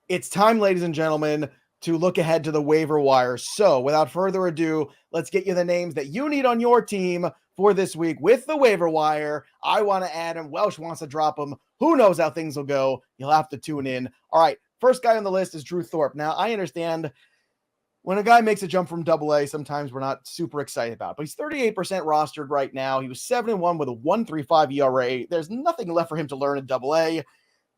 It's time, ladies and gentlemen, to look ahead to the waiver wire. So without further ado, let's get you the names that you need on your team for this week with the waiver wire. I want to add him. Welsh wants to drop him. Who knows how things will go? You'll have to tune in. All right. First guy on the list is Drew Thorpe. Now, I understand when a guy makes a jump from AA, sometimes we're not super excited about it, but he's 38% rostered right now. He was 7-1 with a 1.35 ERA. There's nothing left for him to learn in AA.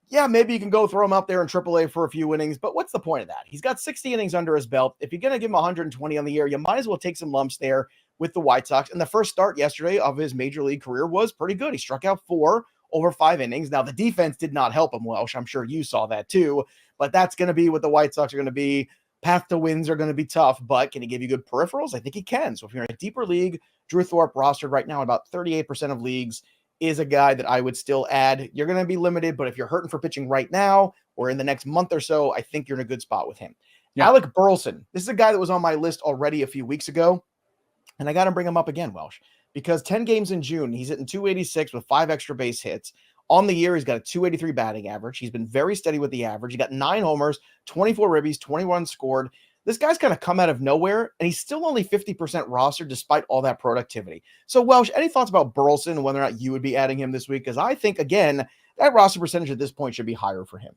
Yeah, maybe you can go throw him up there in AAA for a few innings, but what's the point of that? He's got 60 innings under his belt. If you're going to give him 120 on the year, you might as well take some lumps there with the White Sox. And the first start yesterday of his major league career was pretty good. He struck out 4 over 5 innings. Now, the defense did not help him, Welsh. I'm sure you saw that too, but that's going to be what the White Sox are going to be. Path to wins are going to be tough, but can he give you good peripherals? I think he can. So if you're in a deeper league, Drew Thorpe rostered right now in about 38% of leagues is a guy that I would still add. You're going to be limited, but if you're hurting for pitching right now or in the next month or so, I think you're in a good spot with him. Yeah. Alec Burleson. This is a guy that was on my list already a few weeks ago, and I got to bring him up again, Welsh, because 10 games in June, he's hitting 286 with 5 extra base hits. On the year, he's got a 283 batting average. He's been very steady with the average. He got 9 homers, 24 ribbies, 21 scored. This guy's kind of come out of nowhere, and he's still only 50% rostered despite all that productivity. So, Welsh, any thoughts about Burleson and whether or not you would be adding him this week? Because I think, again, that roster percentage at this point should be higher for him.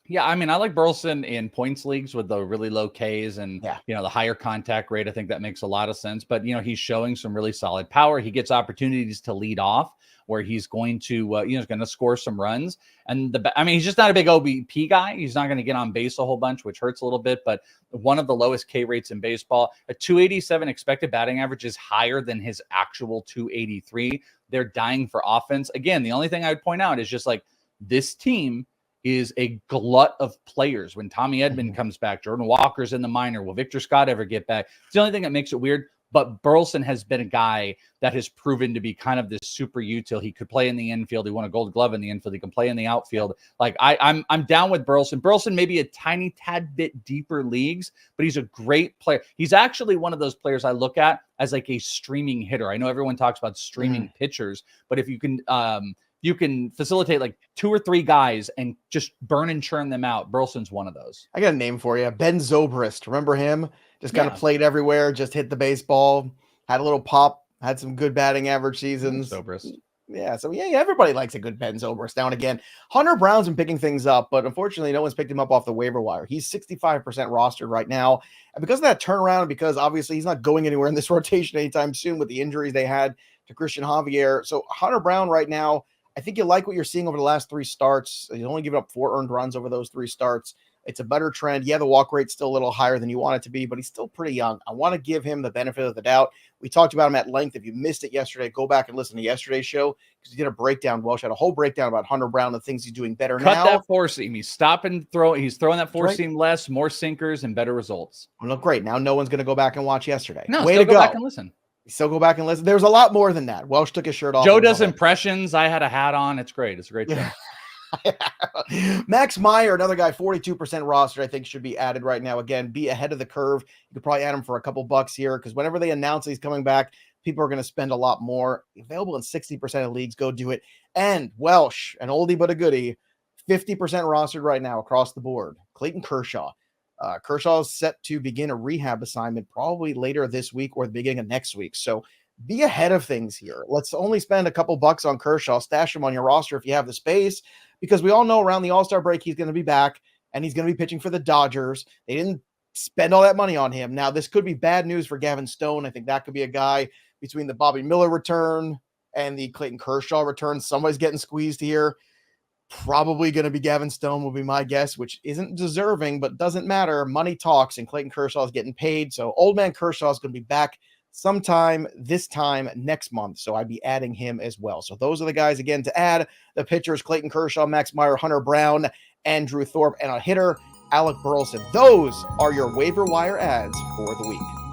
Yeah, I mean, I like Burleson in points leagues with the really low Ks and, the higher contact rate. I think that makes a lot of sense. But, he's showing some really solid power. He gets opportunities to lead off where he's going to, he's going to score some runs. And he's just not a big OBP guy. He's not going to get on base a whole bunch, which hurts a little bit, but one of the lowest K rates in baseball. A 287 expected batting average is higher than his actual 283. They're dying for offense. Again, the only thing I would point out is just like this team is a glut of players. When Tommy Edman comes back, Jordan Walker's in the minor. Will Victor Scott ever get back? It's the only thing that makes it weird. But Burleson has been a guy that has proven to be kind of this super util. He could play in the infield. He won a Gold Glove in the infield. He can play in the outfield. Like I'm down with Burleson. Burleson maybe a tiny tad bit deeper leagues, but he's a great player. He's actually one of those players I look at as like a streaming hitter. I know everyone talks about streaming pitchers, but if you can facilitate like 2 or 3 guys and just burn and churn them out. Burleson's one of those. I got a name for you. Ben Zobrist. Remember him? Just kind of played everywhere, just hit the baseball, had a little pop, had some good batting average seasons. Zobrist. Yeah, so everybody likes a good Ben Zobrist now and again. Hunter Brown's been picking things up, but unfortunately, no one's picked him up off the waiver wire. He's 65% rostered right now. And because of that turnaround, because obviously he's not going anywhere in this rotation anytime soon with the injuries they had to Christian Javier. So Hunter Brown right now, I think you like what you're seeing over the last 3 starts. He's only given up 4 earned runs over those 3 starts. It's a better trend. Yeah, the walk rate's still a little higher than you want it to be, but he's still pretty young. I want to give him the benefit of the doubt. We talked about him at length. If you missed it yesterday, go back and listen to yesterday's show because he did a breakdown. Welsh had a whole breakdown about Hunter Brown, the things he's doing better now. Cut that 4-seam. He's stopping throwing. He's throwing that 4-seam less, more sinkers, and better results. Well, look, great. Now no one's going to go back and watch yesterday. No, way to go back and listen. Still go back and listen. There's a lot more than that. Welsh took his shirt off. Joe does impressions. I had a hat on. It's great. It's a great show. Max Meyer, another guy, 42% rostered, I think should be added right now. Again, be ahead of the curve. You could probably add him for a couple bucks here because whenever they announce he's coming back, people are going to spend a lot more. Available in 60% of leagues. Go do it. And Welsh, an oldie but a goodie, 50% rostered right now across the board. Clayton Kershaw. Kershaw is set to begin a rehab assignment probably later this week or the beginning of next week. So be ahead of things here. Let's only spend a couple bucks on Kershaw. Stash him on your roster if you have the space, because we all know around the All-Star break he's going to be back and he's going to be pitching for the Dodgers. They didn't spend all that money on him. Now, this could be bad news for Gavin Stone. I think that could be a guy between the Bobby Miller return and the Clayton Kershaw return. Somebody's getting squeezed here. Probably going to be Gavin Stone will be my guess, which isn't deserving, but doesn't matter. Money talks, and Clayton Kershaw is getting paid. So old man Kershaw is going to be back sometime this time next month. So I'd be adding him as well. So those are the guys, again, to add. The pitchers, Clayton Kershaw, Max Meyer, Hunter Brown, Andrew Thorpe, and a hitter, Alec Burleson. Those are your waiver wire ads for the week.